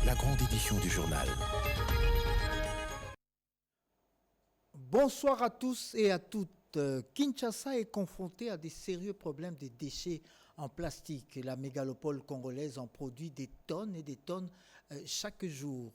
la grande édition du journal. Bonsoir à tous et à toutes. Kinshasa est confronté à des sérieux problèmes de déchets en plastique. La mégalopole congolaise en produit des tonnes et des tonnes chaque jour.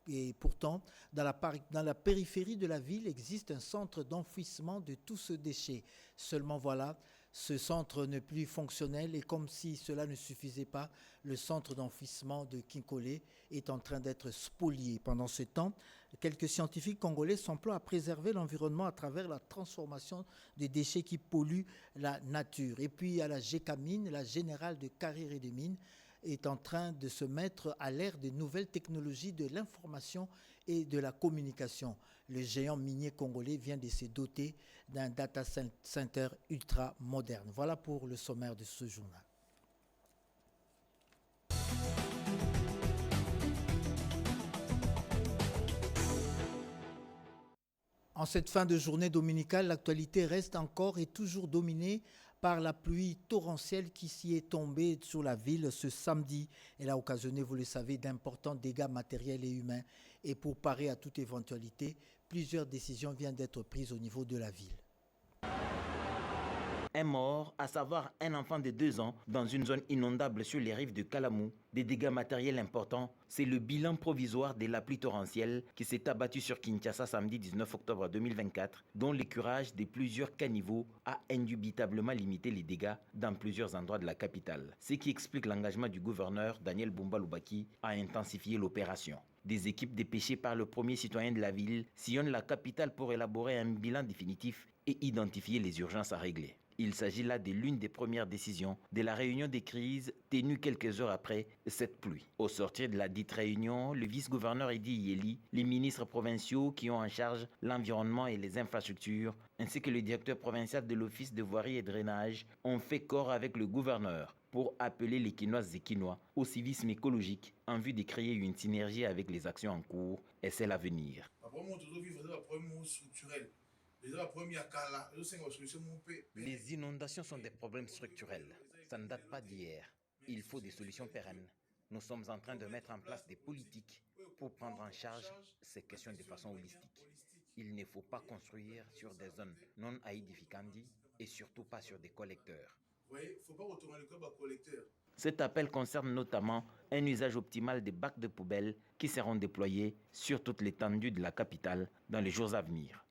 Et pourtant, dans la périphérie de la ville existe un centre d'enfouissement de tout ce déchet. Seulement voilà, ce centre n'est plus fonctionnel et comme si cela ne suffisait pas, le centre d'enfouissement de Kinkole est en train d'être spolié. Pendant ce temps, quelques scientifiques congolais s'emploient à préserver l'environnement à travers la transformation des déchets qui polluent la nature. Et puis à la GECAMINE, la Générale de Carrière et de Mines, est en train de se mettre à l'ère des nouvelles technologies de l'information et de la communication. Le géant minier congolais vient de se doter d'un data center ultra moderne. Voilà pour le sommaire de ce journal. En cette fin de journée dominicale, l'actualité reste encore et toujours dominée par la pluie torrentielle qui s'y est tombée sur la ville ce samedi. Elle a occasionné, vous le savez, d'importants dégâts matériels et humains. Et pour parer à toute éventualité, plusieurs décisions viennent d'être prises au niveau de la ville. Un mort, à savoir un enfant de 2 ans, dans une zone inondable sur les rives de Kalamou. Des dégâts matériels importants, c'est le bilan provisoire de la pluie torrentielle qui s'est abattue sur Kinshasa samedi 19 octobre 2024, dont le curage de plusieurs caniveaux a indubitablement limité les dégâts dans plusieurs endroits de la capitale. Ce qui explique l'engagement du gouverneur Daniel Bumba Lubaki à intensifier l'opération. Des équipes dépêchées par le premier citoyen de la ville sillonnent la capitale pour élaborer un bilan définitif et identifier les urgences à régler. Il s'agit là de l'une des premières décisions de la réunion des crises tenue quelques heures après cette pluie. Au sortir de la dite réunion, le vice-gouverneur Edi Yeli, les ministres provinciaux qui ont en charge l'environnement et les infrastructures, ainsi que le directeur provincial de l'office de voirie et drainage ont fait corps avec le gouverneur pour appeler les Kinoises et Kinois au civisme écologique en vue de créer une synergie avec les actions en cours et celles à venir. Les inondations sont des problèmes structurels. Ça ne date pas d'hier. Il faut des solutions pérennes. Nous sommes en train de mettre en place des politiques pour prendre en charge ces questions de façon holistique. Il ne faut pas construire sur des zones non aedificandi et surtout pas sur des collecteurs. Cet appel concerne notamment un usage optimal des bacs de poubelles qui seront déployés sur toute l'étendue de la capitale dans les jours à venir.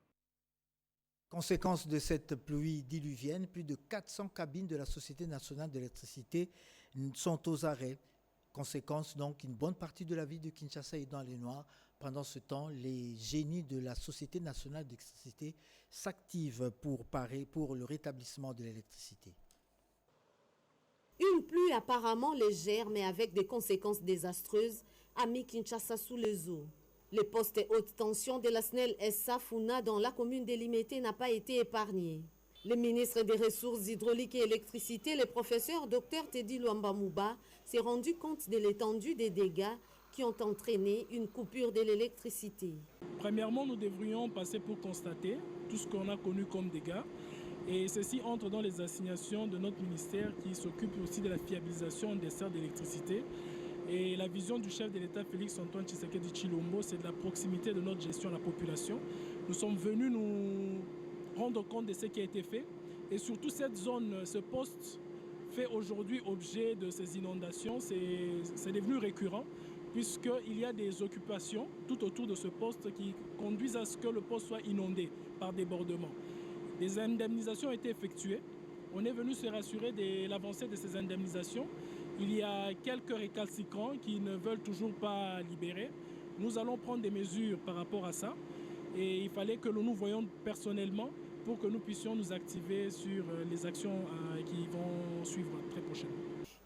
Conséquence de cette pluie diluvienne, plus de 400 cabines de la Société nationale d'électricité sont aux arrêts. Conséquence donc, une bonne partie de la ville de Kinshasa est dans les noirs. Pendant ce temps, les génies de la Société nationale d'électricité s'activent pour le rétablissement de l'électricité. Une pluie apparemment légère mais avec des conséquences désastreuses a mis Kinshasa sous les eaux. Les postes haute tension de la SNEL SA Funa dans la commune de Limete n'a pas été épargné. Le ministre des Ressources hydrauliques et électricité, le professeur Dr Teddy Luamba Mouba, s'est rendu compte de l'étendue des dégâts qui ont entraîné une coupure de l'électricité. Premièrement, nous devrions passer pour constater tout ce qu'on a connu comme dégâts. Et ceci entre dans les assignations de notre ministère qui s'occupe aussi de la fiabilisation des serres d'électricité. Et la vision du chef de l'État, Félix-Antoine Tshisekedi Tshilombo, c'est de la proximité de notre gestion à la population. Nous sommes venus nous rendre compte de ce qui a été fait. Et surtout, cette zone, ce poste fait aujourd'hui objet de ces inondations. C'est devenu récurrent puisqu'il y a des occupations tout autour de ce poste qui conduisent à ce que le poste soit inondé par débordement. Des indemnisations ont été effectuées. On est venu se rassurer de l'avancée de ces indemnisations. Il y a quelques récalcitrants qui ne veulent toujours pas libérer. Nous allons prendre des mesures par rapport à ça. Et il fallait que nous nous voyions personnellement pour que nous puissions nous activer sur les actions qui vont suivre très prochainement.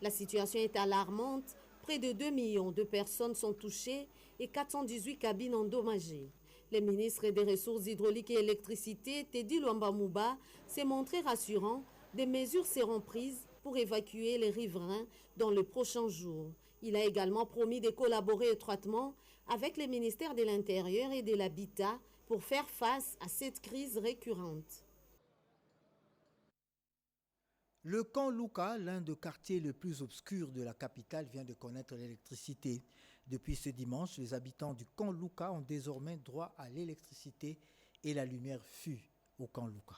La situation est alarmante. Près de 2 millions de personnes sont touchées et 418 cabines endommagées. Le ministre des Ressources hydrauliques et électricité, Teddy Luamba Mouba, s'est montré rassurant. Des mesures seront prises pour évacuer les riverains dans les prochains jours. Il a également promis de collaborer étroitement avec les ministères de l'Intérieur et de l'Habitat pour faire face à cette crise récurrente. Le camp Luka, l'un des quartiers les plus obscurs de la capitale, vient de connaître l'électricité. Depuis ce dimanche, les habitants du camp Luka ont désormais droit à l'électricité et la lumière fut au camp Luka.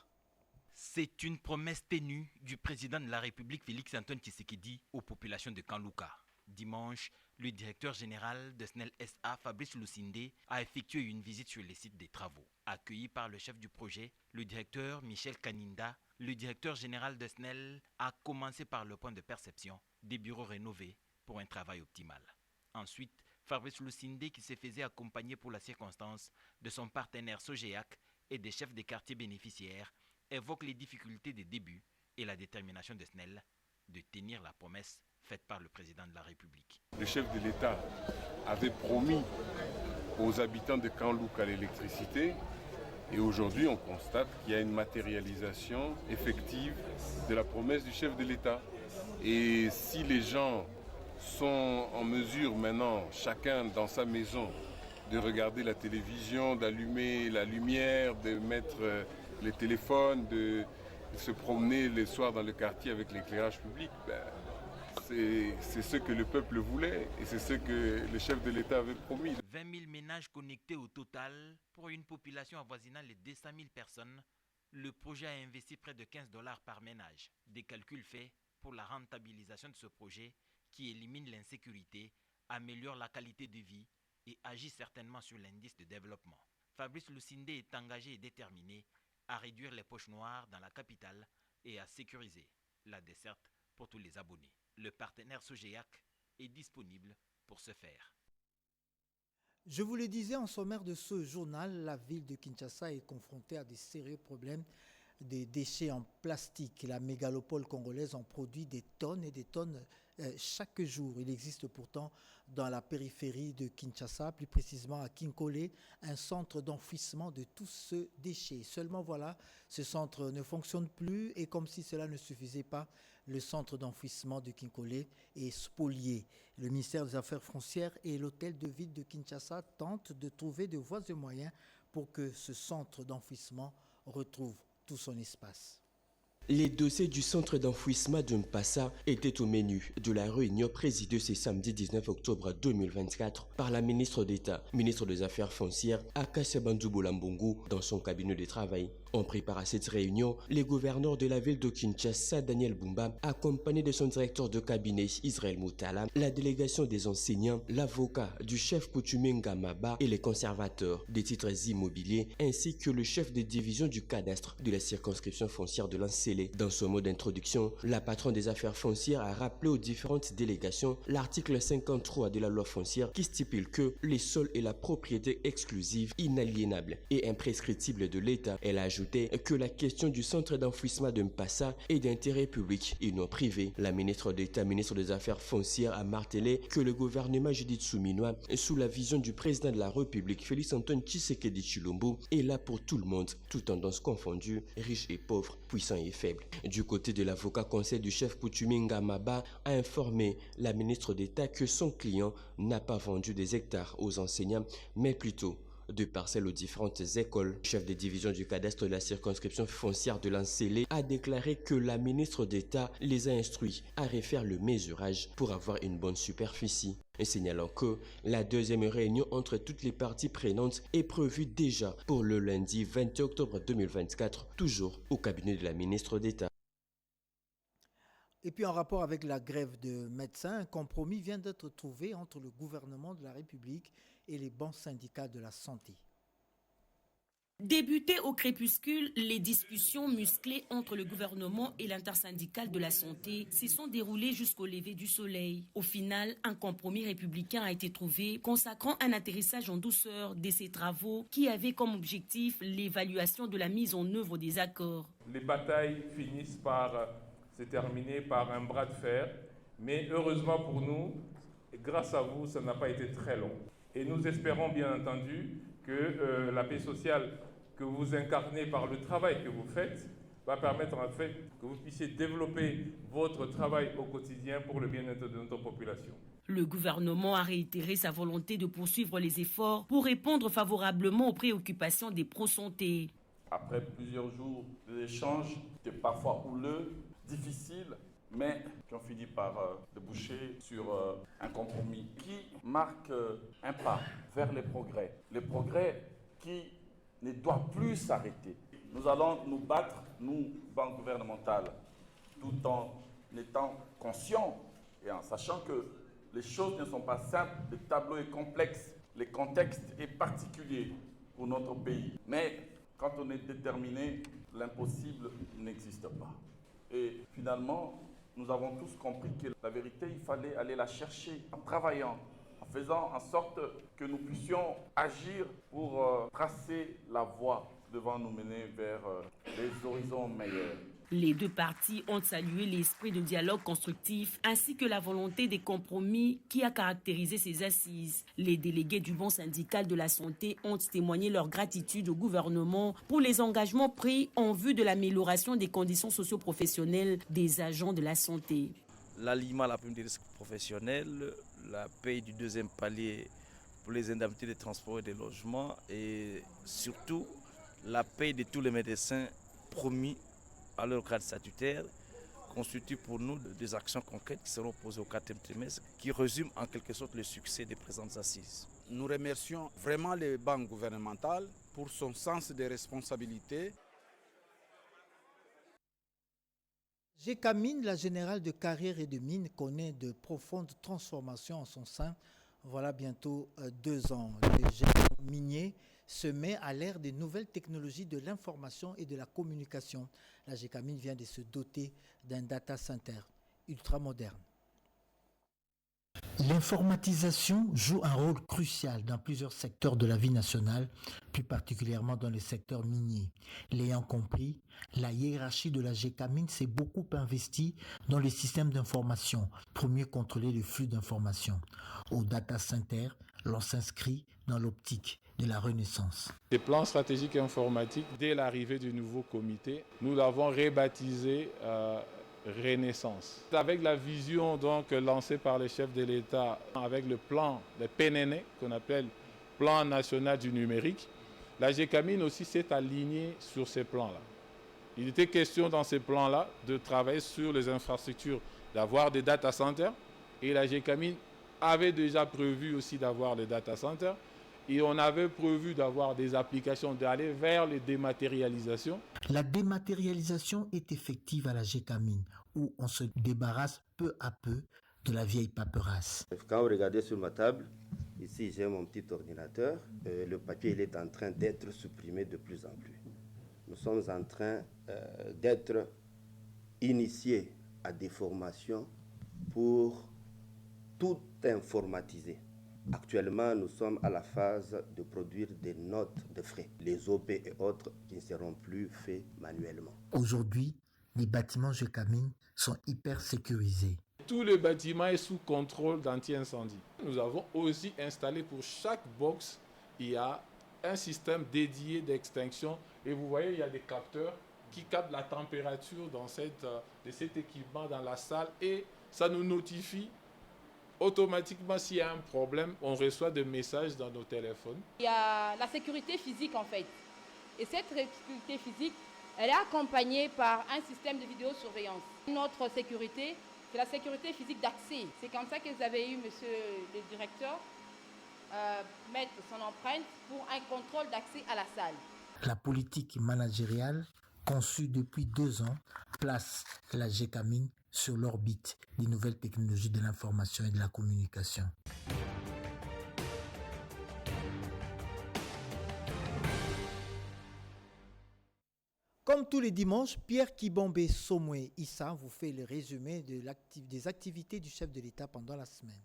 C'est une promesse ténue du président de la République Félix-Antoine Tshisekedi aux populations de Kanluka. Dimanche, le directeur général de SNEL SA, Fabrice Lusinde, a effectué une visite sur les sites des travaux. Accueilli par le chef du projet, le directeur Michel Kaninda, le directeur général de SNEL a commencé par le point de perception des bureaux rénovés pour un travail optimal. Ensuite, Fabrice Lusinde, qui se faisait accompagner pour la circonstance de son partenaire Sogéac et des chefs des quartiers bénéficiaires, évoque les difficultés des débuts et la détermination de SNEL de tenir la promesse faite par le président de la République. Le chef de l'État avait promis aux habitants de Kanluka l'électricité et aujourd'hui on constate qu'il y a une matérialisation effective de la promesse du chef de l'État. Et si les gens sont en mesure maintenant, chacun dans sa maison, de regarder la télévision, d'allumer la lumière, de mettre les téléphones, de se promener les soirs dans le quartier avec l'éclairage public, c'est ce que le peuple voulait et c'est ce que le chef de l'État avait promis. 20 000 ménages connectés au total pour une population avoisinant les 200 000 personnes. Le projet a investi près de $15 par ménage. Des calculs faits pour la rentabilisation de ce projet qui élimine l'insécurité, améliore la qualité de vie et agit certainement sur l'indice de développement. Fabrice Lusinde est engagé et déterminé à réduire les poches noires dans la capitale et à sécuriser la desserte pour tous les abonnés. Le partenaire Sogéac est disponible pour ce faire. Je vous le disais en sommaire de ce journal, la ville de Kinshasa est confrontée à des sérieux problèmes de déchets en plastique. La mégalopole congolaise en produit des tonnes et des tonnes chaque jour. Il existe pourtant dans la périphérie de Kinshasa, plus précisément à Kinkole, un centre d'enfouissement de tous ce déchet. Seulement voilà, ce centre ne fonctionne plus et comme si cela ne suffisait pas, le centre d'enfouissement de Kinkole est spolié. Le ministère des Affaires foncières et l'hôtel de ville de Kinshasa tentent de trouver de voies et moyens pour que ce centre d'enfouissement retrouve tout son espace. Les dossiers du centre d'enfouissement de Mpassa étaient au menu de la réunion présidée ce samedi 19 octobre 2024 par la ministre d'État, ministre des Affaires foncières, Akasia Bandou Bolambongo, dans son cabinet de travail. On prépare à cette réunion les gouverneurs de la ville de Kinshasa, Daniel Bumba, accompagné de son directeur de cabinet, Israël Moutala, la délégation des enseignants, l'avocat du chef coutumier Ngamaba et les conservateurs des titres immobiliers, ainsi que le chef de division du cadastre de la circonscription foncière de l'Ancélé. Dans son mot d'introduction, la patronne des affaires foncières a rappelé aux différentes délégations l'article 53 de la loi foncière qui stipule que les sols est la propriété exclusive, inaliénable et imprescriptible de l'État. Elle a ajouté que la question du centre d'enfouissement de Mpassa est d'intérêt public et non privé. La ministre d'État, ministre des Affaires foncières, a martelé que le gouvernement Judith Suminwa, sous la vision du président de la République, Félix-Antoine Tshisekedi Tshilombo, est là pour tout le monde, toutes tendances confondues, riches et pauvres, puissants et faibles. Du côté de l'avocat conseil du chef coutumier Ngamaba a informé la ministre d'État que son client n'a pas vendu des hectares aux enseignants, mais plutôt de parcelles aux différentes écoles. Le chef de division du cadastre de la circonscription foncière de l'Ancélé a déclaré que la ministre d'État les a instruits à refaire le mesurage pour avoir une bonne superficie. Et signalant que la deuxième réunion entre toutes les parties prenantes est prévue déjà pour le lundi 20 octobre 2024, toujours au cabinet de la ministre d'État. Et puis en rapport avec la grève de médecins, un compromis vient d'être trouvé entre le gouvernement de la République et les bancs syndicats de la santé. Débutées au crépuscule, les discussions musclées entre le gouvernement et l'intersyndicale de la santé se sont déroulées jusqu'au lever du soleil. Au final, un compromis républicain a été trouvé, consacrant un atterrissage en douceur de ces travaux qui avaient comme objectif l'évaluation de la mise en œuvre des accords. Les batailles finissent par se terminer par un bras de fer, mais heureusement pour nous, grâce à vous, ça n'a pas été très long. Et nous espérons bien entendu que la paix sociale que vous incarnez par le travail que vous faites va permettre en fait que vous puissiez développer votre travail au quotidien pour le bien-être de notre population. Le gouvernement a réitéré sa volonté de poursuivre les efforts pour répondre favorablement aux préoccupations des pro-santé. Après plusieurs jours d'échanges, qui étaient parfois houleux, difficiles, mais qui ont fini par déboucher sur un compromis qui marque un pas vers les progrès qui ne doivent plus s'arrêter. Nous allons nous battre, nous, banques gouvernementales, tout en étant conscients et en sachant que les choses ne sont pas simples, le tableau est complexe, le contexte est particulier pour notre pays. Mais quand on est déterminé, l'impossible n'existe pas. Et finalement, nous avons tous compris que la vérité, il fallait aller la chercher en travaillant, en faisant en sorte que nous puissions agir pour tracer la voie devant nous mener vers les horizons meilleurs. Les deux parties ont salué l'esprit de dialogue constructif ainsi que la volonté des compromis qui a caractérisé ces assises. Les délégués du Bon syndical de la santé ont témoigné leur gratitude au gouvernement pour les engagements pris en vue de l'amélioration des conditions socio-professionnelles des agents de la santé. L'alignement à la prime des risques professionnels, la paye du deuxième palier pour les indemnités de transport et de logement et surtout la paye de tous les médecins promis à leur cadre statutaire constitue pour nous des actions concrètes qui seront posées au 4e trimestre, qui résument en quelque sorte le succès des présentes assises. Nous remercions vraiment les banques gouvernementales pour son sens des responsabilités. Gécamines, la générale de carrière et de mines, connaît de profondes transformations en son sein. Voilà bientôt 2 ans. Le géant minier se met à l'ère des nouvelles technologies de l'information et de la communication. La Gécamines vient de se doter d'un data center ultramoderne. L'informatisation joue un rôle crucial dans plusieurs secteurs de la vie nationale, plus particulièrement dans le secteur minier. L'ayant compris, la hiérarchie de la Gécamines s'est beaucoup investie dans les systèmes d'information pour mieux contrôler le flux d'informations. Au data center, l'on s'inscrit dans l'optique de la renaissance. Les plans stratégiques informatiques, dès l'arrivée du nouveau comité, nous l'avons rebaptisé Renaissance. Avec la vision donc lancée par le chef de l'État, avec le plan, le PNN, qu'on appelle Plan National du Numérique, la Gécamines aussi s'est alignée sur ces plans-là. Il était question dans ces plans-là de travailler sur les infrastructures, d'avoir des data centers, et la Gécamines avait déjà prévu aussi d'avoir des data centers, et on avait prévu d'avoir des applications, d'aller vers les dématérialisations. La dématérialisation est effective à la Gécamines, où on se débarrasse peu à peu de la vieille paperasse. Quand vous regardez sur ma table, ici j'ai mon petit ordinateur, le papier il est en train d'être supprimé de plus en plus. Nous sommes en train d'être initiés à des formations pour tout informatiser. Actuellement, nous sommes à la phase de produire des notes de frais, les OP et autres qui ne seront plus faits manuellement. Aujourd'hui, les bâtiments Gécamines sont hyper sécurisés. Tout le bâtiment est sous contrôle d'anti-incendie. Nous avons aussi installé pour chaque box, il y a un système dédié d'extinction. Et vous voyez, il y a des capteurs qui captent la température de cet équipement dans la salle et ça nous notifie automatiquement s'il y a un problème. On reçoit des messages dans nos téléphones. Il y a la sécurité physique en fait. Et cette sécurité physique, elle est accompagnée par un système de vidéosurveillance. Notre sécurité, c'est la sécurité physique d'accès. C'est comme ça que vous avez eu, monsieur le directeur, mettre son empreinte pour un contrôle d'accès à la salle. La politique managériale, conçue depuis 2 ans, place la Gécamines sur l'orbite des nouvelles technologies de l'information et de la communication. Comme tous les dimanches, Pierre Kibombe Somwe Issa vous fait le résumé des activités du chef de l'État pendant la semaine.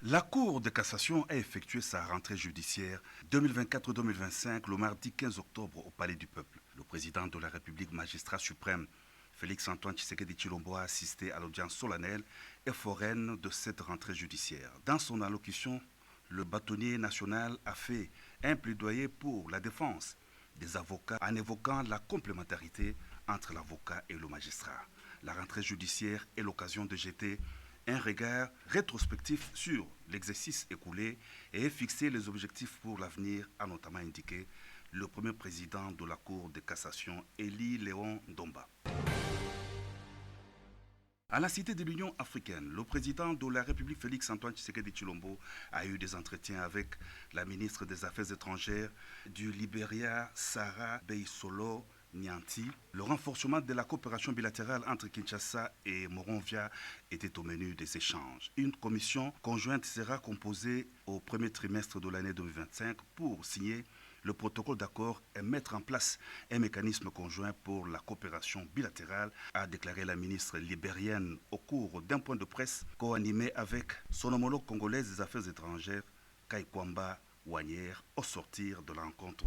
La Cour de cassation a effectué sa rentrée judiciaire 2024-2025 le mardi 15 octobre au Palais du Peuple. Le président de la République, magistrat suprême, Félix-Antoine Tshisekedi Tshilombo, a assisté à l'audience solennelle et foraine de cette rentrée judiciaire. Dans son allocution, le bâtonnier national a fait un plaidoyer pour la défense des avocats en évoquant la complémentarité entre l'avocat et le magistrat. La rentrée judiciaire est l'occasion de jeter un regard rétrospectif sur l'exercice écoulé et fixer les objectifs pour l'avenir, a notamment indiqué le premier président de la Cour de cassation, Élie Léon Ndomba. À la Cité de l'Union africaine, le président de la République Félix Antoine Tshisekedi Tshilombo a eu des entretiens avec la ministre des Affaires étrangères du Libéria, Sarah Beisolo Nyanti. Le renforcement de la coopération bilatérale entre Kinshasa et Monrovia était au menu des échanges. Une commission conjointe sera composée au premier trimestre de l'année 2025 pour signer le protocole d'accord et mettre en place un mécanisme conjoint pour la coopération bilatérale, a déclaré la ministre libérienne au cours d'un point de presse co-animé avec son homologue congolaise des Affaires étrangères, Kaikwamba Wanière, au sortir de la rencontre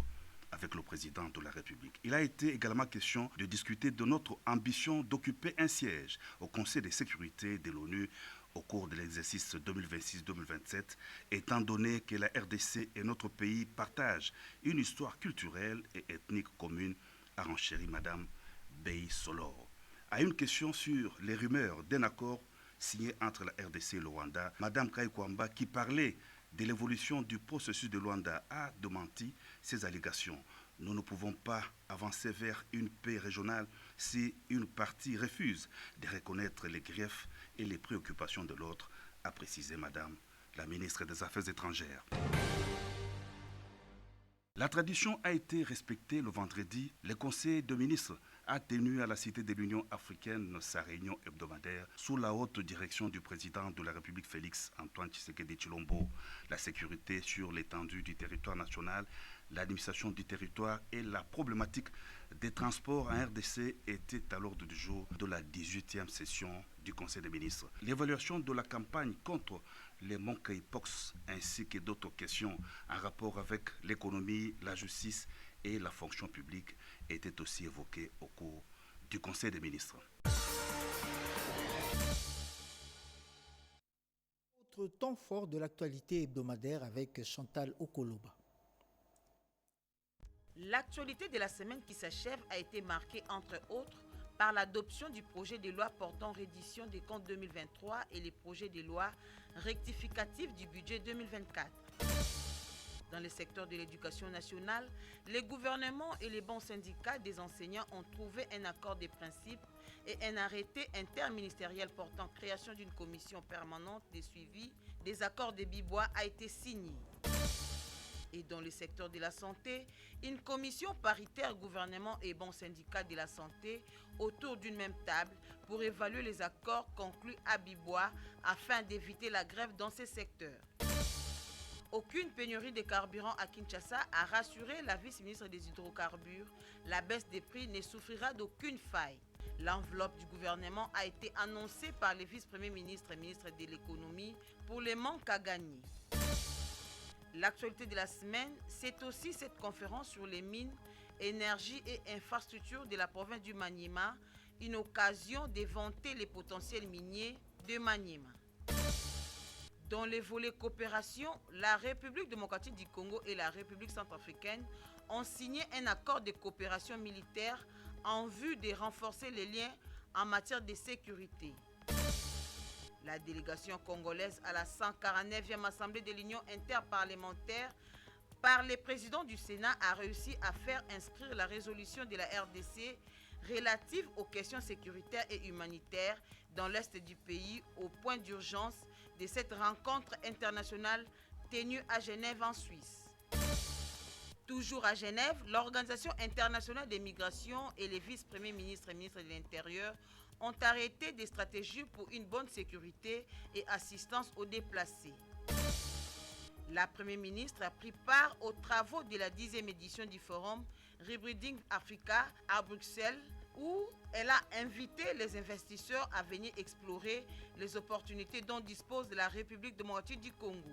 avec le président de la République. Il a été également question de discuter de notre ambition d'occuper un siège au Conseil de sécurité de l'ONU au cours de l'exercice 2026-2027, étant donné que la RDC et notre pays partagent une histoire culturelle et ethnique commune, a renchéri Madame Beisolo. À une question sur les rumeurs d'un accord signé entre la RDC et le Rwanda, Madame Kaikwamba, qui parlait de l'évolution du processus de Luanda, a démenti ces allégations. Nous ne pouvons pas avancer vers une paix régionale si une partie refuse de reconnaître les griefs et les préoccupations de l'autre, a précisé Madame la ministre des Affaires étrangères. La tradition a été respectée le vendredi. Le Conseil de ministres a tenu à la Cité de l'Union africaine sa réunion hebdomadaire sous la haute direction du président de la République Félix Antoine Tshisekedi Tshilombo. La sécurité sur l'étendue du territoire national, l'administration du territoire et la problématique des transports en RDC étaient à l'ordre du jour de la 18e session du Conseil des ministres. L'évaluation de la campagne contre les monkeypox ainsi que d'autres questions en rapport avec l'économie, la justice et la fonction publique étaient aussi évoquées au cours du Conseil des ministres. Autre temps fort de l'actualité hebdomadaire avec Chantal Okoloba. L'actualité de la semaine qui s'achève a été marquée, entre autres, par l'adoption du projet de loi portant reddition des comptes 2023 et les projets de loi rectificatifs du budget 2024. Dans le secteur de l'éducation nationale, les gouvernements et les bons syndicats des enseignants ont trouvé un accord de principe et un arrêté interministériel portant création d'une commission permanente de suivi des accords de Bibois a été signé. Et dans le secteur de la santé, une commission paritaire gouvernement et bons syndicats de la santé autour d'une même table pour évaluer les accords conclus à Bibois afin d'éviter la grève dans ces secteurs. Aucune pénurie de carburant à Kinshasa, a rassuré la vice-ministre des hydrocarbures. La baisse des prix ne souffrira d'aucune faille. L'enveloppe du gouvernement a été annoncée par le vice-premier ministre et ministre de l'économie pour les manques à gagner. L'actualité de la semaine, c'est aussi cette conférence sur les mines, énergie et infrastructures de la province du Maniema, une occasion d'éventer les potentiels miniers de Maniema. Dans les volets coopération, la République démocratique du Congo et la République centrafricaine ont signé un accord de coopération militaire en vue de renforcer les liens en matière de sécurité. La délégation congolaise à la 149e Assemblée de l'Union interparlementaire par les présidents du Sénat a réussi à faire inscrire la résolution de la RDC relative aux questions sécuritaires et humanitaires dans l'est du pays au point d'urgence de cette rencontre internationale tenue à Genève en Suisse. Toujours à Genève, l'Organisation internationale des migrations et les vice-premiers ministres et ministres de l'Intérieur ont arrêté des stratégies pour une bonne sécurité et assistance aux déplacés. La Première ministre a pris part aux travaux de la 10e édition du forum Rebuilding Africa à Bruxelles, où elle a invité les investisseurs à venir explorer les opportunités dont dispose la République démocratique du Congo.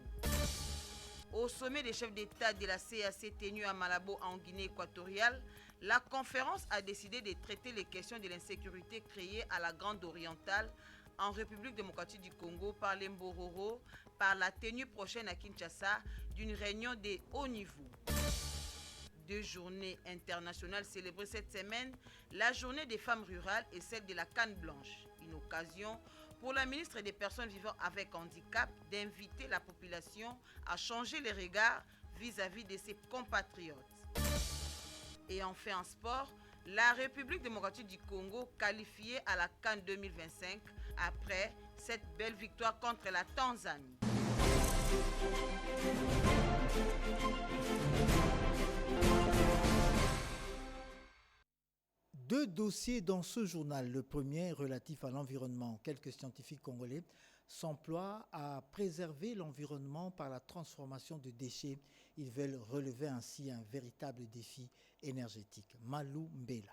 Au sommet des chefs d'État de la CAC tenu à Malabo en Guinée équatoriale, la conférence a décidé de traiter les questions de l'insécurité créée à la Grande Orientale en République démocratique du Congo par les Mbororo, par la tenue prochaine à Kinshasa d'une réunion de haut niveau. 2 journées internationales célébrées cette semaine, la journée des femmes rurales et celle de la canne blanche. Une occasion pour la ministre des Personnes vivant avec handicap d'inviter la population à changer les regards vis-à-vis de ses compatriotes. Et enfin en sport, La République démocratique du Congo qualifiée à la CAN 2025 après cette belle victoire contre la Tanzanie. Deux dossiers dans ce journal. Le premier relatif à l'environnement. Quelques scientifiques congolais s'emploient à préserver l'environnement par la transformation de déchets. Ils veulent relever ainsi un véritable défi énergétique. Malou Mbela.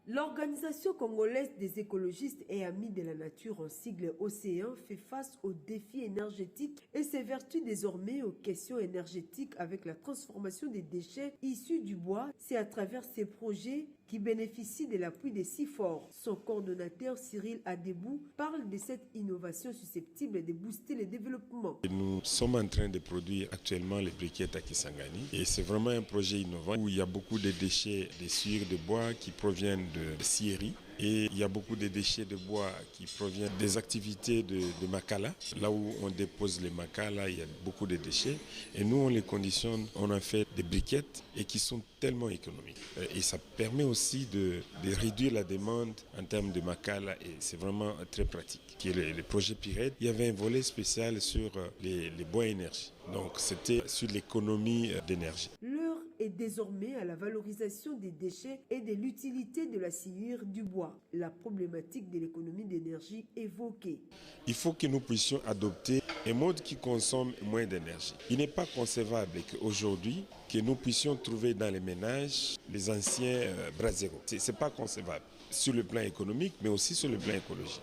L'Organisation congolaise des écologistes et amis de la nature, en sigle Océan, fait face aux défis énergétiques et s'évertue désormais aux questions énergétiques avec la transformation des déchets issus du bois. C'est à travers ces projets qui bénéficient de l'appui des CIFOR. Son coordonnateur Cyril Adebou parle de cette innovation susceptible de booster le développement. Nous sommes en train de produire actuellement les briquettes à Kisangani et c'est vraiment un projet innovant où il y a beaucoup de déchets de sciure de bois qui proviennent de scierie. Et il y a beaucoup de déchets de bois qui proviennent des activités de Makala. Là où on dépose les Makala, il y a beaucoup de déchets. Et nous, on les conditionne, on en fait des briquettes et qui sont tellement économiques. Et ça permet aussi de réduire la demande en termes de Makala et c'est vraiment très pratique. Le projet Pirate, il y avait un volet spécial sur les bois énergie. Donc c'était sur l'économie d'énergie. L'heure est désormais à la valorisation des déchets et de l'utilité de la sciure du bois. La problématique de l'économie d'énergie évoquée. Il faut que nous puissions adopter un mode qui consomme moins d'énergie. Il n'est pas concevable qu'aujourd'hui, que nous puissions trouver dans les ménages les anciens brasero. Ce n'est pas concevable sur le plan économique, mais aussi sur le plan écologique.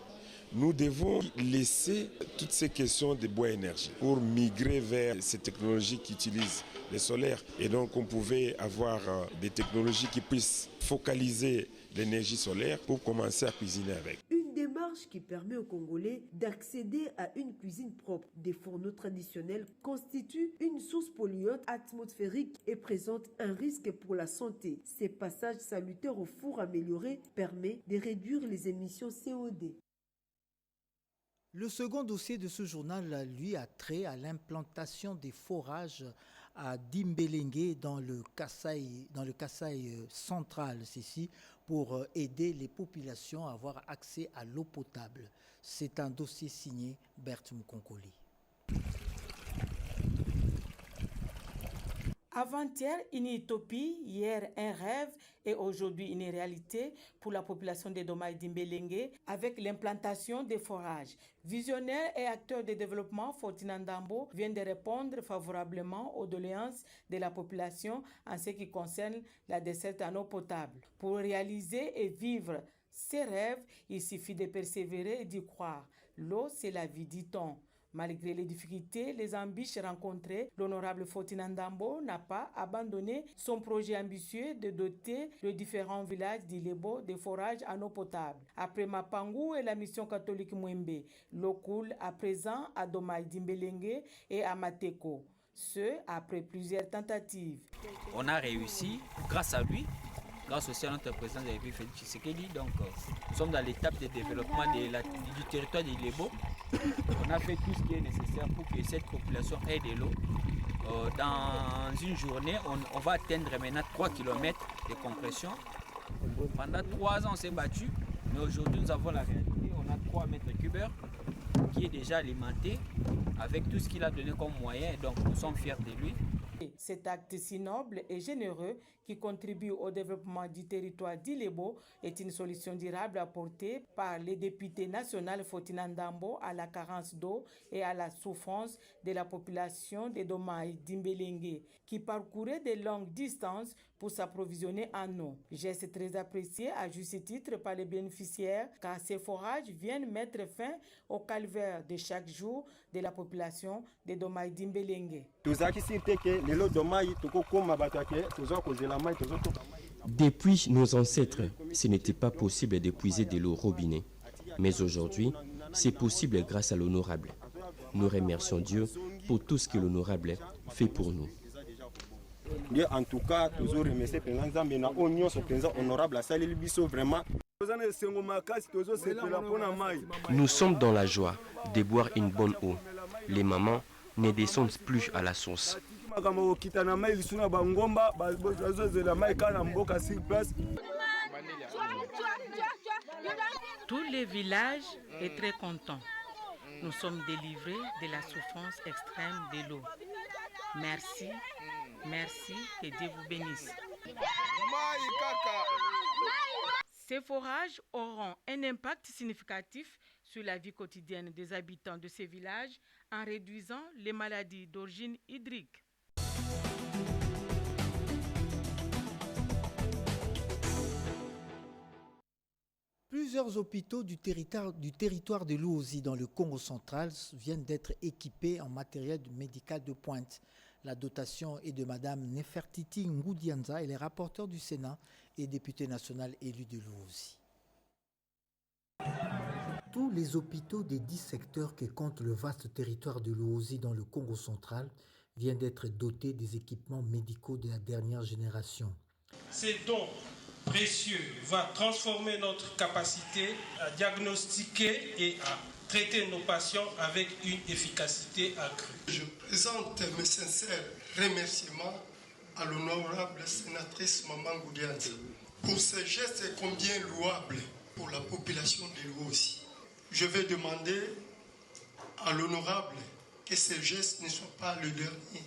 Nous devons laisser toutes ces questions de bois énergie pour migrer vers ces technologies qui utilisent le solaire. Et donc on pouvait avoir des technologies qui puissent focaliser l'énergie solaire pour commencer à cuisiner avec. Une démarche qui permet aux Congolais d'accéder à une cuisine propre. Des fourneaux traditionnels constituent une source polluante atmosphérique et présentent un risque pour la santé. Ces passages salutaires au four amélioré permettent de réduire les émissions CO2. Le second dossier de ce journal, lui, a trait à l'implantation des forages à Dimbélengue dans le Kasaï central, ceci pour aider les populations à avoir accès à l'eau potable. C'est un dossier signé Berthe Mukonkoli. Avant-hier, une utopie, hier un rêve et aujourd'hui une réalité pour la population de Domaï Dimbélengue avec l'implantation des forages. Visionnaire et acteur de développement, Fortuna Ndambo vient de répondre favorablement aux doléances de la population en ce qui concerne la desserte en eau potable. Pour réaliser et vivre ces rêves, il suffit de persévérer et d'y croire. L'eau, c'est la vie, dit-on. Malgré les difficultés, les embûches rencontrées, l'honorable Fortuna Ndambo n'a pas abandonné son projet ambitieux de doter les différents villages d'Ilebo de forages en eau potable. Après Mapangu et la mission catholique Mwembe, l'eau coule à présent à Domaï Dimbélengue et à Mateko. Ce, après plusieurs tentatives. On a réussi grâce à lui. Grâce aussi à notre président de la République Félix Tshisekedi, donc nous sommes dans l'étape de développement du territoire d'Ilebo. On a fait tout ce qui est nécessaire pour que cette population ait de l'eau. Dans une journée, on va atteindre maintenant 3 km de compression. Pendant 3 ans, on s'est battu, mais aujourd'hui, nous avons la réalité. On a 3 mètres cubeurs qui est déjà alimenté avec tout ce qu'il a donné comme moyen. Donc, nous sommes fiers de lui. Cet acte si noble et généreux qui contribue au développement du territoire d'Ilebo est une solution durable apportée par les députés nationaux Fortuna Ndambo à la carence d'eau et à la souffrance de la population de Domaï Dimbélengue qui parcourait de longues distances pour s'approvisionner en eau. Geste très apprécié à juste titre par les bénéficiaires car ces forages viennent mettre fin au calvaire de chaque jour de la population de Domaï Dimbélengue. Depuis nos ancêtres, ce n'était pas possible d'épuiser de l'eau robinet. Mais aujourd'hui, c'est possible grâce à l'honorable. Nous remercions Dieu pour tout ce que l'honorable fait pour nous. En tout cas, toujours remercier honorable vraiment. Nous sommes dans la joie de boire une bonne eau. Les mamans ne descendent plus à la source. Tous les villages sont très contents. Nous sommes délivrés de la souffrance extrême de l'eau. Merci, merci, que Dieu vous bénisse. Ces forages auront un impact significatif sur la vie quotidienne des habitants de ces villages en réduisant les maladies d'origine hydrique. Plusieurs hôpitaux du territoire de Luozi dans le Congo central viennent d'être équipés en matériel médical de pointe. La dotation est de Mme Nefertiti Ngoudianza, elle est rapporteure du Sénat et députée nationale élue de Luozi. Tous les hôpitaux des 10 secteurs que compte le vaste territoire de Luozi dans le Congo central viennent d'être dotés des équipements médicaux de la dernière génération. Ces dons précieux vont transformer notre capacité à diagnostiquer et à traiter nos patients avec une efficacité accrue. Je présente mes sincères remerciements à l'honorable sénatrice Maman Ngoudianza pour ce geste combien louable pour la population de Luozi. Je vais demander à l'honorable que ce geste ne soit pas le dernier.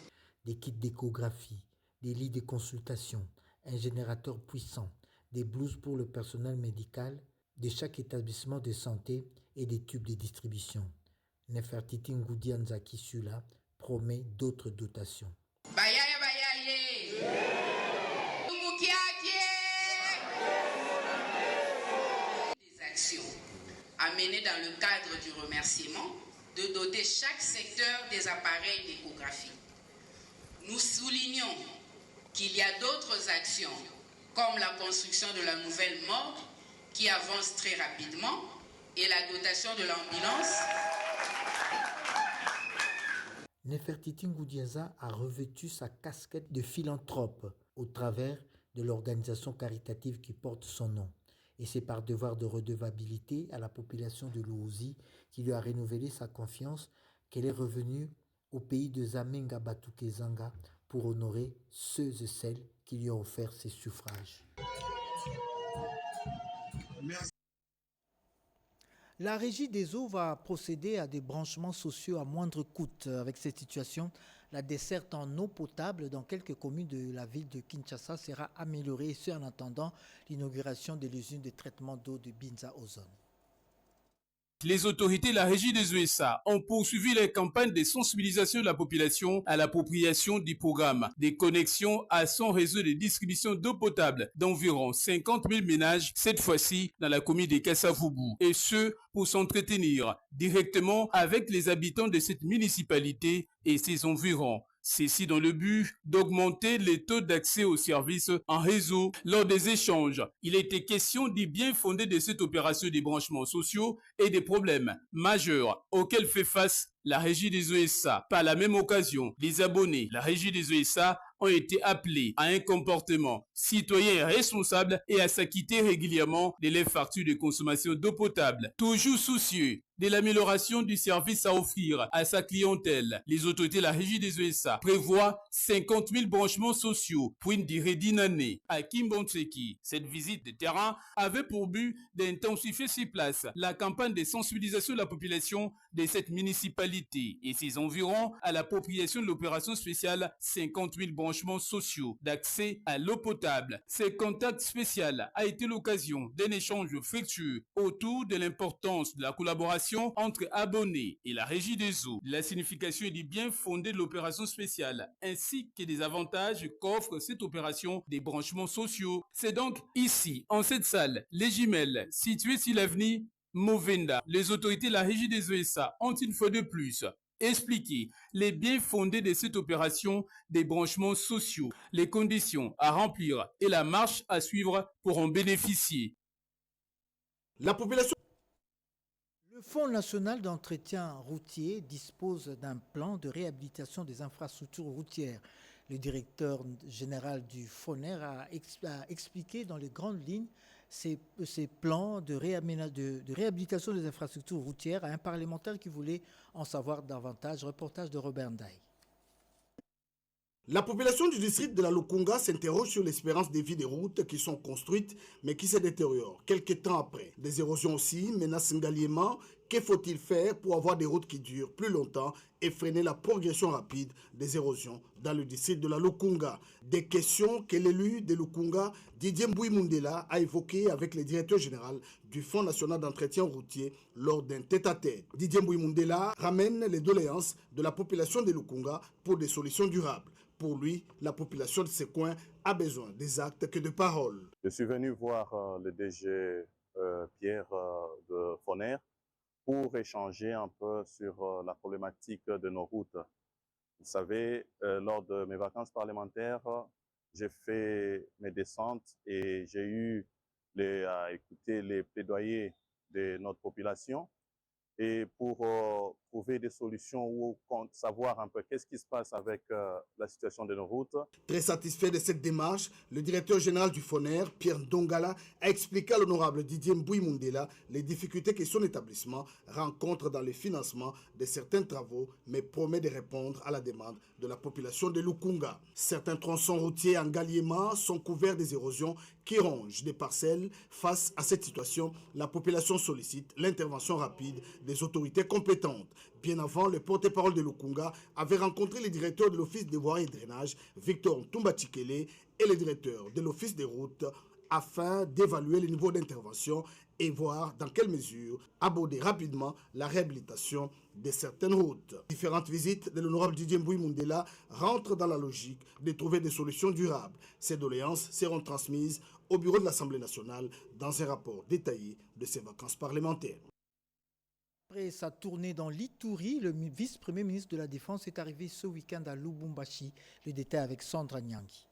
Des kits d'échographie, des lits de consultation, un générateur puissant, des blouses pour le personnel médical de chaque établissement de santé et des tubes de distribution. Nefertiti Ngoudianza Kisula promet d'autres dotations. Des actions à mener dans le cadre du remerciement de doter chaque secteur des appareils d'échographie. Nous soulignons qu'il y a d'autres actions comme la construction de la nouvelle morgue qui avance très rapidement et la dotation de l'ambulance. Nefertiti Ngoudianza a revêtu sa casquette de philanthrope au travers de l'organisation caritative qui porte son nom. Et c'est par devoir de redevabilité à la population de Luozi qui lui a renouvelé sa confiance qu'elle est revenue au pays de Zamenga Batukezanga pour honorer ceux et celles qui lui ont offert ses suffrages. Merci. La Régie des eaux va procéder à des branchements sociaux à moindre coût. Avec cette situation, la desserte en eau potable dans quelques communes de la ville de Kinshasa sera améliorée, et ce en attendant l'inauguration de l'usine de traitement d'eau de Binza Ozone. Les autorités de la Régie des USA ont poursuivi les campagnes de sensibilisation de la population à l'appropriation du programme des connexions à son réseau de distribution d'eau potable d'environ 50 000 ménages, cette fois-ci dans la commune de Kassavubu, et ce pour s'entretenir directement avec les habitants de cette municipalité et ses environs. Ceci dans le but d'augmenter les taux d'accès aux services en réseau. Lors des échanges, il était question du bien fondé de cette opération des branchements sociaux et des problèmes majeurs auxquels fait face la Régie des USA. Par la même occasion, les abonnés de la Régie des USA ont été appelés à un comportement citoyen et responsable et à s'acquitter régulièrement de leurs factures de consommation d'eau potable. Toujours soucieux de l'amélioration du service à offrir à sa clientèle, les autorités de la Régie des USA prévoient 50 000 branchements sociaux pour une durée d'une année. À Kimbontseki, cette visite de terrain avait pour but d'intensifier sur place la campagne de sensibilisation de la population de cette municipalité et ses environs à l'appropriation de l'opération spéciale 50 000 branchements sociaux d'accès à l'eau potable. Ce contact spécial a été l'occasion d'un échange fructueux autour de l'importance de la collaboration entre abonnés et la Régie des eaux, de la signification et du bien fondé de l'opération spéciale, ainsi que des avantages qu'offre cette opération des branchements sociaux. C'est donc ici, en cette salle, les Jumelles, situées sur l'avenue Movenda, les autorités de la Régie des USA ont une fois de plus expliqué les biens fondés de cette opération des branchements sociaux, les conditions à remplir et la marche à suivre pour en bénéficier. La population. Le Fonds national d'entretien routier dispose d'un plan de réhabilitation des infrastructures routières. Le directeur général du FONER a expliqué dans les grandes lignes ces plans de réhabilitation des infrastructures routières à un parlementaire qui voulait en savoir davantage. Reportage de Robert Ndaye. La population du district de la Lukunga s'interroge sur l'espérance de vie des routes qui sont construites mais qui se détériorent quelques temps après. Des érosions aussi menacent Ngaliema. Que faut-il faire pour avoir des routes qui durent plus longtemps et freiner la progression rapide des érosions dans le district de la Lukunga? Des questions que l'élu de Lukunga, Didier Mbouy Mundela, a évoquées avec le directeur général du Fonds national d'entretien routier lors d'un tête-à-tête. Didier Mbouy Mundela ramène les doléances de la population de Lukunga pour des solutions durables. Pour lui, la population de ces coins a besoin des actes que de paroles. Je suis venu voir le DG Pierre de Foner pour échanger un peu sur la problématique de nos routes. Vous savez, lors de mes vacances parlementaires, j'ai fait mes descentes et j'ai eu à écouter les plaidoyers de notre population et pour trouver des solutions ou savoir un peu qu'est-ce qui se passe avec la situation de nos routes. Très satisfait de cette démarche, le directeur général du FONER, Pierre Ndongala, a expliqué à l'honorable Didier Mbouy Mundela les difficultés que son établissement rencontre dans le financement de certains travaux, mais promet de répondre à la demande de la population de Lukunga. Certains tronçons routiers en Ngaliema sont couverts des érosions qui rongent des parcelles. Face à cette situation, la population sollicite l'intervention rapide des autorités compétentes. Bien avant, le porte-parole de Lukunga avait rencontré le directeur de l'Office des voiries et drainage, Victor Ntumba-Tchikele, et le directeur de l'Office des routes afin d'évaluer le niveau d'intervention et voir dans quelle mesure aborder rapidement la réhabilitation de certaines routes. Différentes visites de l'honorable Didier Mbouy Mundela rentrent dans la logique de trouver des solutions durables. Ces doléances seront transmises au bureau de l'Assemblée nationale dans un rapport détaillé de ses vacances parlementaires. Après sa tournée dans l'Ituri, le vice-premier ministre de la Défense est arrivé ce week-end à Lubumbashi. Le détail avec Sandra Nyangi.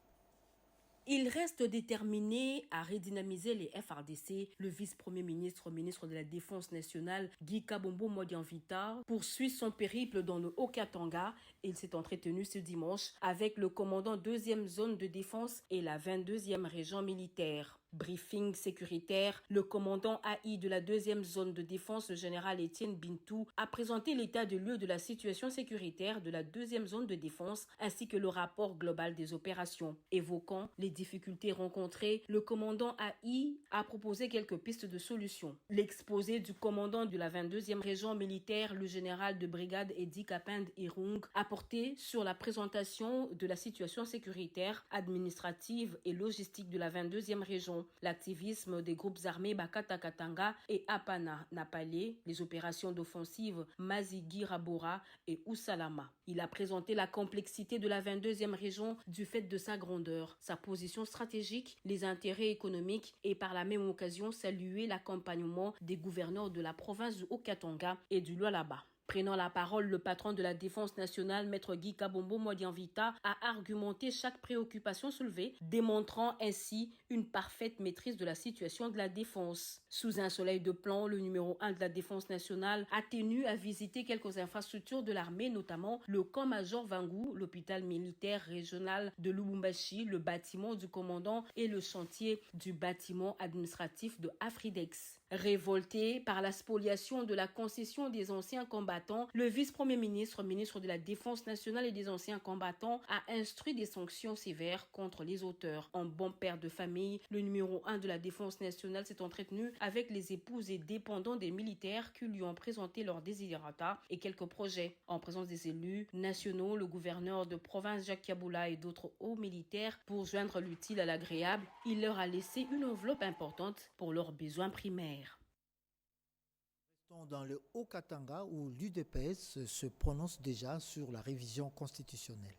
Il reste déterminé à redynamiser les FRDC. Le vice-premier ministre, ministre de la Défense nationale, Guy Kabombo Modianvita, poursuit son périple dans le Haut-Katanga. Il s'est entretenu ce dimanche avec le commandant 2e zone de défense et la 22e région militaire. Briefing sécuritaire, le commandant AI de la 2e zone de défense, le général Étienne Bintou, a présenté l'état de lieu de la situation sécuritaire de la 2e zone de défense ainsi que le rapport global des opérations. Évoquant les difficultés rencontrées, le commandant AI a proposé quelques pistes de solutions. L'exposé du commandant de la 22e région militaire, le général de brigade Edi Kapend Irung, a porté sur la présentation de la situation sécuritaire, administrative et logistique de la 22e région. L'activisme des groupes armés Bakata Katanga et Apana Napalé, les opérations d'offensive Mazigi Rabora et Usalama. Il a présenté la complexité de la 22e région du fait de sa grandeur, sa position stratégique, les intérêts économiques et par la même occasion salué l'accompagnement des gouverneurs de la province du Haut-Katanga et du Lualaba. Prenant la parole, le patron de la Défense nationale, Maître Guy Kabombo Modianvita, a argumenté chaque préoccupation soulevée, démontrant ainsi une parfaite maîtrise de la situation de la défense. Sous un soleil de plomb, le numéro 1 de la Défense nationale a tenu à visiter quelques infrastructures de l'armée, notamment le camp Major Vangou, l'hôpital militaire régional de Lubumbashi, le bâtiment du commandant et le chantier du bâtiment administratif de Afridex. Révolté par la spoliation de la concession des anciens combattants, le vice-premier ministre, ministre de la Défense nationale et des anciens combattants, a instruit des sanctions sévères contre les auteurs. En bon père de famille, le numéro 1 de la Défense nationale s'est entretenu avec les épouses et dépendants des militaires qui lui ont présenté leurs desiderata et quelques projets. En présence des élus nationaux, le gouverneur de province Jacques Kaboula et d'autres hauts militaires, pour joindre l'utile à l'agréable, il leur a laissé une enveloppe importante pour leurs besoins primaires. Dans le Haut-Katanga où l'UDPS se prononce déjà sur la révision constitutionnelle.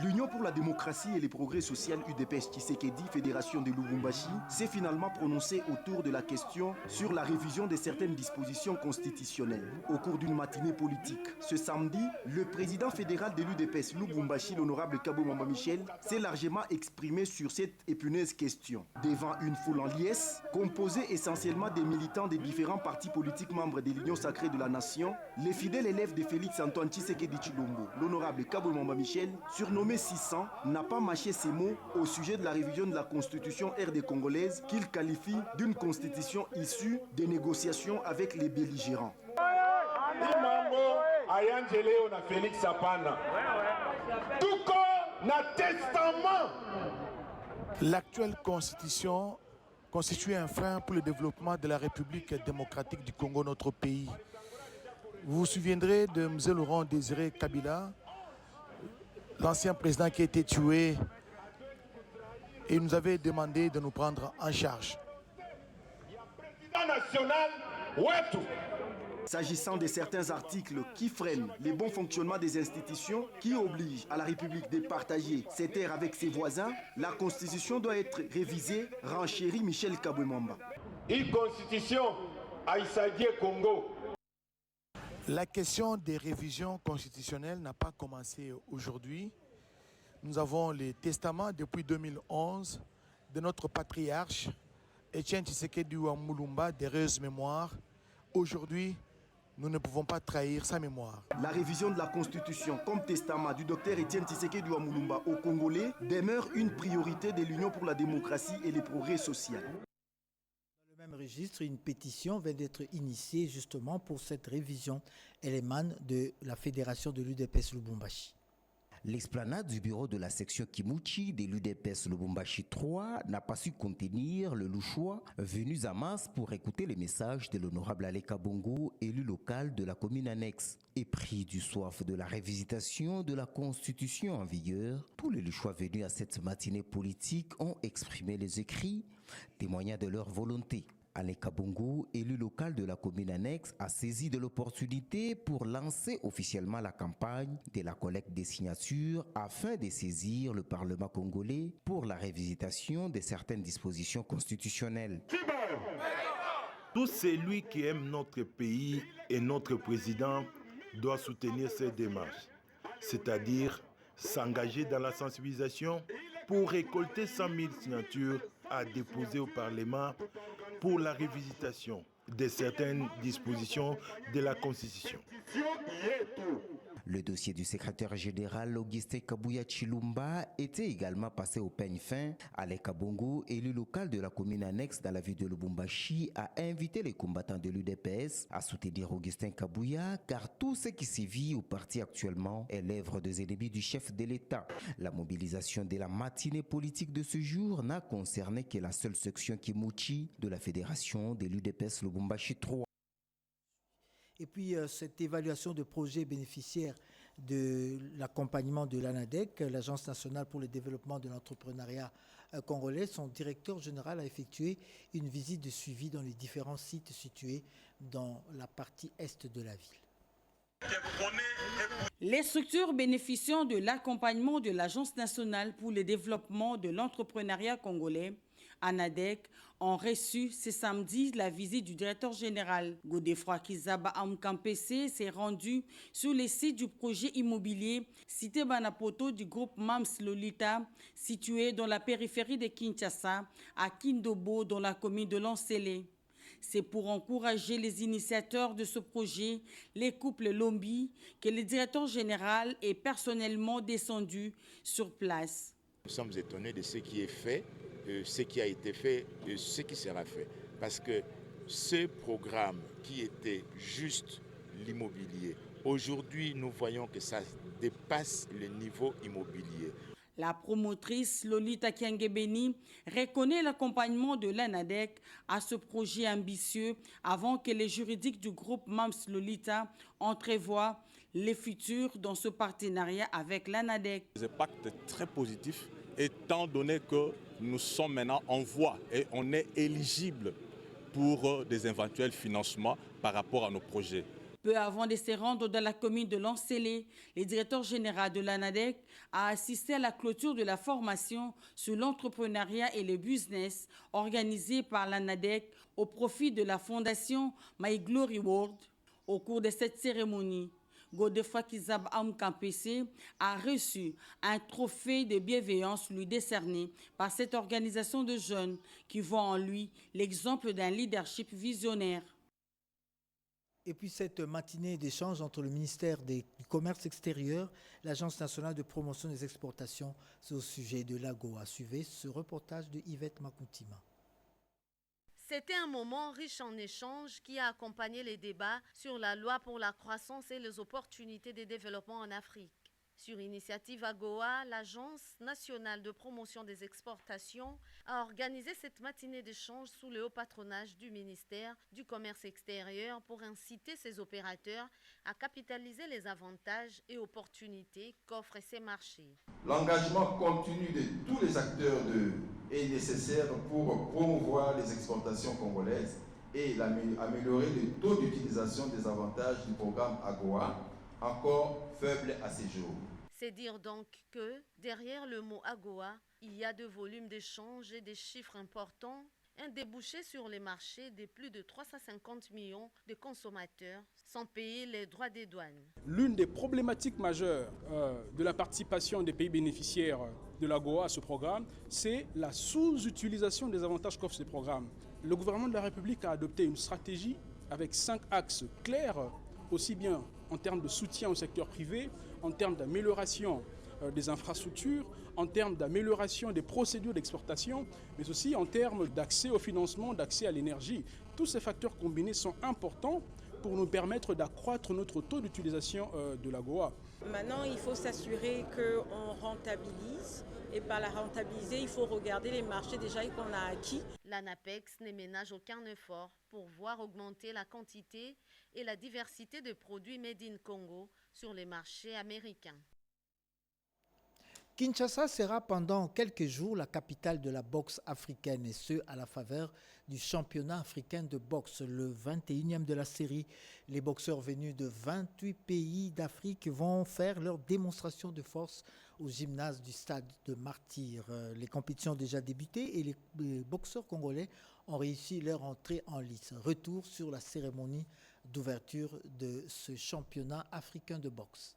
L'Union pour la démocratie et les progrès social UDPS Tshisekedi, fédération de Lubumbashi, s'est finalement prononcée autour de la question sur la révision de certaines dispositions constitutionnelles. Au cours d'une matinée politique, ce samedi, le président fédéral de l'UDPS Lubumbashi, l'honorable Kabo Mamba Michel, s'est largement exprimé sur cette épineuse question. Devant une foule en liesse, composée essentiellement des militants des différents partis politiques membres de l'Union sacrée de la nation, les fidèles élèves de Félix Antoine Tshisekedi Tshilombo, l'honorable Kabo Mamba Michel, surnommé 600, n'a pas mâché ses mots au sujet de la révision de la constitution RD congolaise qu'il qualifie d'une constitution issue des négociations avec les belligérants. Tout comme na testament. L'actuelle constitution constitue un frein pour le développement de la République démocratique du Congo, notre pays. Vous vous souviendrez de M. Laurent Désiré Kabila, l'ancien président qui a été tué, et il nous avait demandé de nous prendre en charge. S'agissant de certains articles qui freinent le bon fonctionnement des institutions, qui obligent à la République de partager ses terres avec ses voisins, la Constitution doit être révisée, renchérit Michel Kabouemamba. Une constitution à Issagué Congo. La question des révisions constitutionnelles n'a pas commencé aujourd'hui. Nous avons les testaments depuis 2011 de notre patriarche, Etienne Tshisekedi Mulumba, d'heureuse mémoire. Aujourd'hui, nous ne pouvons pas trahir sa mémoire. La révision de la Constitution comme testament du docteur Etienne Tshisekedi Mulumba aux Congolais demeure une priorité de l'Union pour la démocratie et le progrès social. Dans le même registre, une pétition vient d'être initiée justement pour cette révision. Elle émane de la Fédération de l'UDPS Lubumbashi. L'esplanade du bureau de la section Kimuchi de l'UDPS Lubumbashi 3 n'a pas su contenir le louchois venus à masse pour écouter les messages de l'honorable Aleka Bongo, élu local de la commune annexe. Épris du soif de la révisitation de la constitution en vigueur, tous les louchois venus à cette matinée politique ont exprimé les écrits, témoignant de leur volonté. Aleka Bongo, élu local de la commune annexe, a saisi de l'opportunité pour lancer officiellement la campagne de la collecte des signatures afin de saisir le Parlement congolais pour la révisitation de certaines dispositions constitutionnelles. Tout celui qui aime notre pays et notre président doit soutenir ces démarches, c'est-à-dire s'engager dans la sensibilisation pour récolter 100 000 signatures à déposer au Parlement pour la révisitation de certaines dispositions de la Constitution. Le dossier du secrétaire général Augustin Kabouya Chilumba était également passé au peigne fin. Aleka Bongo, élu local de la commune annexe dans la ville de Lubumbashi, a invité les combattants de l'UDPS à soutenir Augustin Kabouya car tout ce qui sévit au parti actuellement est l'œuvre des ennemis du chef de l'État. La mobilisation de la matinée politique de ce jour n'a concerné que la seule section Kimuchi de la fédération de l'UDPS Lubumbashi 3. Et puis, cette évaluation de projet bénéficiaire de l'accompagnement de l'ANADEC, l'Agence nationale pour le développement de l'entrepreneuriat congolais, son directeur général a effectué une visite de suivi dans les différents sites situés dans la partie est de la ville. Les structures bénéficiant de l'accompagnement de l'Agence nationale pour le développement de l'entrepreneuriat congolais, ANADEC, ont reçu ce samedi la visite du directeur général. Godefroy Kizaba Amkampese s'est rendu sur les sites du projet immobilier cité Banapoto du groupe MAMS Lolita, situé dans la périphérie de Kinshasa, à Kindobo, dans la commune de Lansele. C'est pour encourager les initiateurs de ce projet, les couples Lombi, que le directeur général est personnellement descendu sur place. Nous sommes étonnés de ce qui est fait, ce qui a été fait et ce qui sera fait. Parce que ce programme qui était juste l'immobilier, aujourd'hui nous voyons que ça dépasse le niveau immobilier. La promotrice Lolita Kiangebeni reconnaît l'accompagnement de l'ANADEC à ce projet ambitieux avant que les juridiques du groupe MAMS Lolita entrevoient les futurs dans ce partenariat avec l'ANADEC. Les impacts très positifs étant donné que nous sommes maintenant en voie et on est éligible pour des éventuels financements par rapport à nos projets. Peu avant de se rendre dans la commune de Lansele, le directeur général de l'ANADEC a assisté à la clôture de la formation sur l'entrepreneuriat et le business organisée par l'ANADEC au profit de la fondation My Glory World. Au cours de cette cérémonie, Godefroy Kizab Amkampese a reçu un trophée de bienveillance lui décerné par cette organisation de jeunes qui voit en lui l'exemple d'un leadership visionnaire. Et puis cette matinée d'échange entre le ministère du Commerce extérieur, l'Agence nationale de promotion des exportations, c'est au sujet de l'AGOA. Suivez ce reportage de Yvette Makuntima. C'était un moment riche en échanges qui a accompagné les débats sur la loi pour la croissance et les opportunités de développement en Afrique. Sur initiative AGOA, l'Agence nationale de promotion des exportations a organisé cette matinée d'échange sous le haut patronage du ministère du Commerce extérieur pour inciter ses opérateurs à capitaliser les avantages et opportunités qu'offrent ces marchés. L'engagement continu de tous les acteurs est nécessaire pour promouvoir les exportations congolaises et améliorer le taux d'utilisation des avantages du programme AGOA, encore faible à ces jours. C'est dire donc que, derrière le mot AGOA, il y a de volumes d'échanges et des chiffres importants, un débouché sur les marchés de plus de 350 millions de consommateurs sans payer les droits des douanes. L'une des problématiques majeures de la participation des pays bénéficiaires de l'AGOA à ce programme, c'est la sous-utilisation des avantages qu'offre ce programme. Le gouvernement de la République a adopté une stratégie avec 5 axes clairs, aussi bien en termes de soutien au secteur privé, en termes d'amélioration des infrastructures, en termes d'amélioration des procédures d'exportation, mais aussi en termes d'accès au financement, d'accès à l'énergie. Tous ces facteurs combinés sont importants pour nous permettre d'accroître notre taux d'utilisation de l'AGOA. Maintenant, il faut s'assurer qu'on rentabilise. Et par la rentabiliser, il faut regarder les marchés déjà qu'on a acquis. L'ANAPEX ne ménage aucun effort pour voir augmenter la quantité et la diversité de produits made in Congo sur les marchés américains. Kinshasa sera pendant quelques jours la capitale de la boxe africaine et ce, à la faveur du championnat africain de boxe, le 21e de la série. Les boxeurs venus de 28 pays d'Afrique vont faire leur démonstration de force au gymnase du stade de Martyrs. Les compétitions ont déjà débuté et les boxeurs congolais ont réussi leur entrée en lice. Retour sur la cérémonie d'ouverture de ce championnat africain de boxe.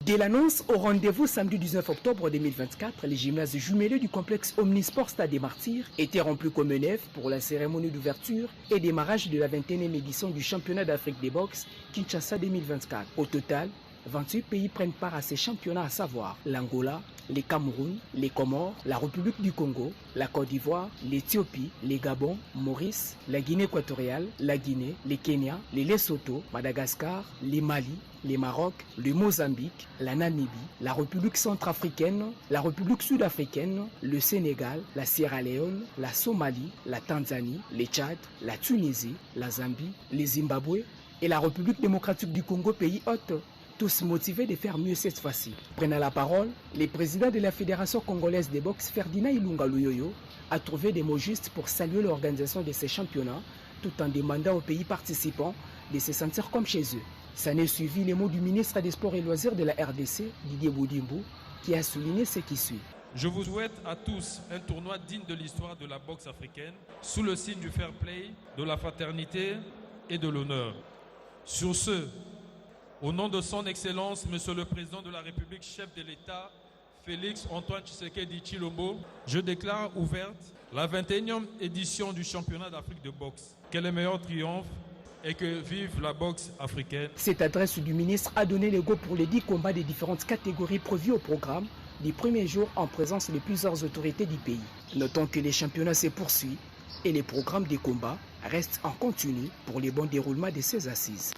Dès l'annonce au rendez-vous samedi 19 octobre 2024, les gymnases jumelés du complexe Omnisport Stade des Martyrs étaient remplis comme un œuf pour la cérémonie d'ouverture et démarrage de la 21e édition du championnat d'Afrique des boxe Kinshasa 2024. Au total, 28 pays prennent part à ces championnats, à savoir l'Angola, les Cameroun, les Comores, la République du Congo, la Côte d'Ivoire, l'Éthiopie, les Gabon, Maurice, la Guinée équatoriale, la Guinée, les Kenya, les Lesotho, Madagascar, les Mali, les Maroc, le Mozambique, la Namibie, la République centrafricaine, la République sud-africaine, le Sénégal, la Sierra Leone, la Somalie, la Tanzanie, le Tchad, la Tunisie, la Zambie, le Zimbabwe et la République démocratique du Congo, pays hôte. Tous motivés de faire mieux cette fois-ci. Prenant la parole, le président de la Fédération congolaise de boxe, Ferdinand Ilunga Luyoyo, a trouvé des mots justes pour saluer l'organisation de ces championnats, tout en demandant aux pays participants de se sentir comme chez eux. Ça n'est suivi les mots du ministre des Sports et Loisirs de la RDC, Didier Boudimbo, qui a souligné ce qui suit. Je vous souhaite à tous un tournoi digne de l'histoire de la boxe africaine, sous le signe du fair play, de la fraternité et de l'honneur. Sur ce, au nom de son Excellence, Monsieur le Président de la République, chef de l'État, Félix Antoine Tshisekedi Tshilombo, je déclare ouverte la 21e édition du championnat d'Afrique de boxe. Que le meilleur triomphe et que vive la boxe africaine. Cette adresse du ministre a donné le go pour les 10 combats des différentes catégories prévues au programme des premiers jours en présence de plusieurs autorités du pays. Notons que les championnats se poursuivent et les programmes des combats restent en continu pour le bon déroulement de ces assises.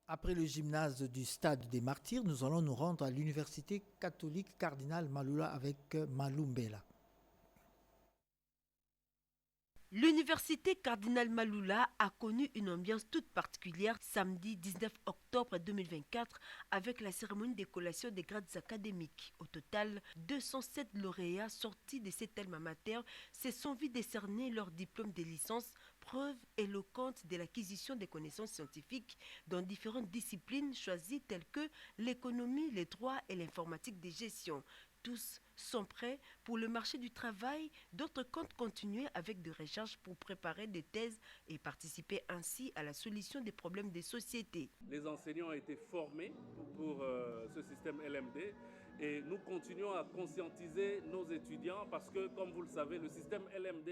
Après le gymnase du Stade des Martyrs, nous allons nous rendre à l'Université catholique Cardinal Malula avec Malou Mbela. L'université Cardinal Malula a connu une ambiance toute particulière samedi 19 octobre 2024 avec la cérémonie de collation des grades académiques. Au total, 207 lauréats sortis de cet alma mater se sont vus décerner leur diplôme de licence, preuve éloquente de l'acquisition des connaissances scientifiques dans différentes disciplines choisies telles que l'économie, les droits et l'informatique de gestion. Tous sont prêts pour le marché du travail, d'autres comptent continuer avec des recherches pour préparer des thèses et participer ainsi à la solution des problèmes des sociétés. Les enseignants ont été formés pour ce système LMD et nous continuons à conscientiser nos étudiants parce que, comme vous le savez, le système LMD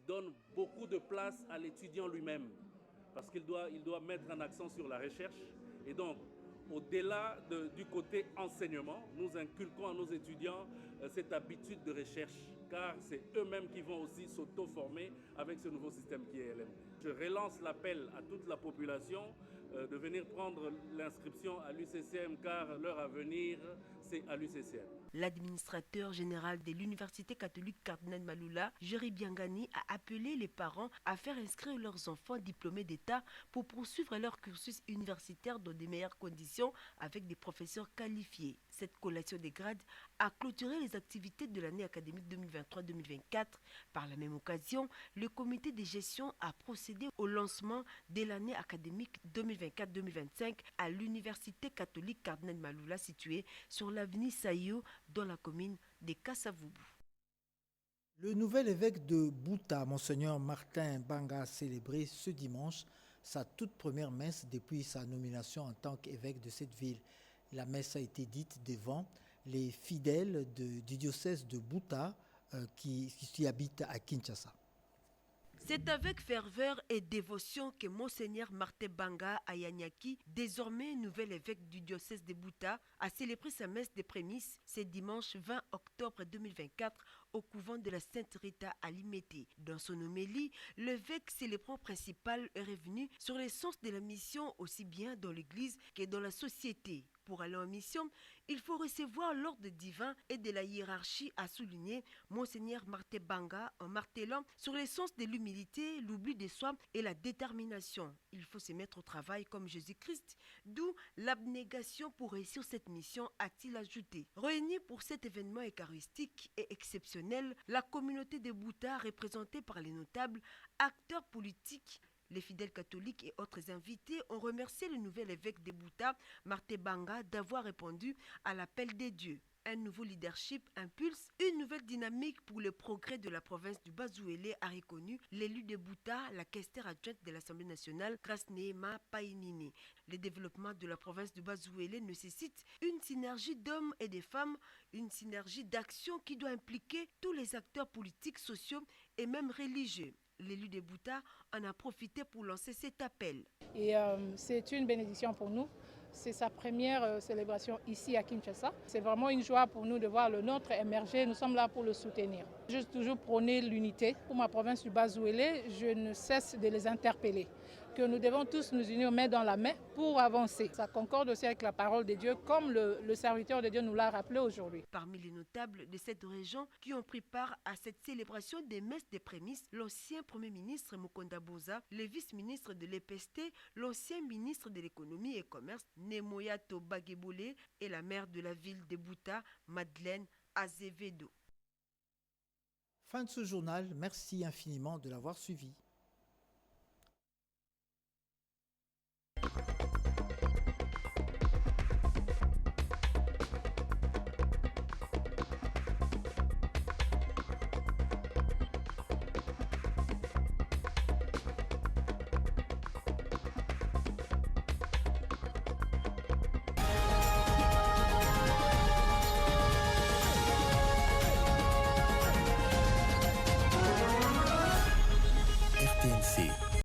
donne beaucoup de place à l'étudiant lui-même parce qu'il doit mettre un accent sur la recherche et donc au-delà du côté enseignement, nous inculquons à nos étudiants cette habitude de recherche, car c'est eux-mêmes qui vont aussi s'auto-former avec ce nouveau système qui est LMD. Je relance l'appel à toute la population de venir prendre l'inscription à l'UCCM car leur avenir, c'est à l'UCCM. L'administrateur général de l'Université catholique Cardinal Maloula, Jerry Biangani, a appelé les parents à faire inscrire leurs enfants diplômés d'État pour poursuivre leur cursus universitaire dans de meilleures conditions avec des professeurs qualifiés. Cette collation des grades a clôturé les activités de l'année académique 2023-2024. Par la même occasion, le comité de gestion a procédé au lancement de l'année académique 2024-2025 à l'Université catholique Cardinal Maloula située sur l'avenue Sayo dans la commune de Kasavubu. Le nouvel évêque de Bouta, Monseigneur Martin Banga, a célébré ce dimanche sa toute première messe depuis sa nomination en tant qu'évêque de cette ville. La messe a été dite devant les fidèles du diocèse de Bouta qui habitent à Kinshasa. C'est avec ferveur et dévotion que Monseigneur Martin Banga Ayanyaki, désormais nouvel évêque du diocèse de Bouta, a célébré sa messe des prémices ce dimanche 20 octobre 2024 au couvent de la Sainte Rita à Limete. Dans son homélie, l'évêque célébrant principal est revenu sur l'essence de la mission aussi bien dans l'Église que dans la société. Pour aller en mission, il faut recevoir l'ordre divin et de la hiérarchie, a souligné Monseigneur Martin Banga en martelant sur l'essence de l'humilité, l'oubli de soi et la détermination. Il faut se mettre au travail comme Jésus-Christ, d'où l'abnégation pour réussir cette mission, a-t-il ajouté. Réunis pour cet événement eucharistique et exceptionnel, la communauté de Bouta, représentée par les notables, acteurs politiques, les fidèles catholiques et autres invités ont remercié le nouvel évêque de Bouta, Martin Banga, d'avoir répondu à l'appel des dieux. Un nouveau leadership impulse une nouvelle dynamique pour le progrès de la province du Bazouélé, a reconnu l'élu de Bouta, la quaesteur adjointe de l'Assemblée nationale, Grace Nehema Painini. Le développement de la province du Bazouélé nécessite une synergie d'hommes et de femmes, une synergie d'action qui doit impliquer tous les acteurs politiques, sociaux et même religieux. L'élu de Bouta en a profité pour lancer cet appel. Et c'est une bénédiction pour nous. C'est sa première célébration ici à Kinshasa. C'est vraiment une joie pour nous de voir le nôtre émerger. Nous sommes là pour le soutenir. J'ai toujours prôné l'unité. Pour ma province du Bazouélé, je ne cesse de les interpeller. Que nous devons tous nous unir main dans la main pour avancer. Ça concorde aussi avec la parole de Dieu, comme le serviteur de Dieu nous l'a rappelé aujourd'hui. Parmi les notables de cette région qui ont pris part à cette célébration des messes des prémices, l'ancien Premier ministre Mukonda Boza, le vice-ministre de l'EPST, l'ancien ministre de l'économie et commerce Nemoyato Bageboulé et la maire de la ville de Bouta, Madeleine Azevedo. Fin de ce journal, merci infiniment de l'avoir suivi.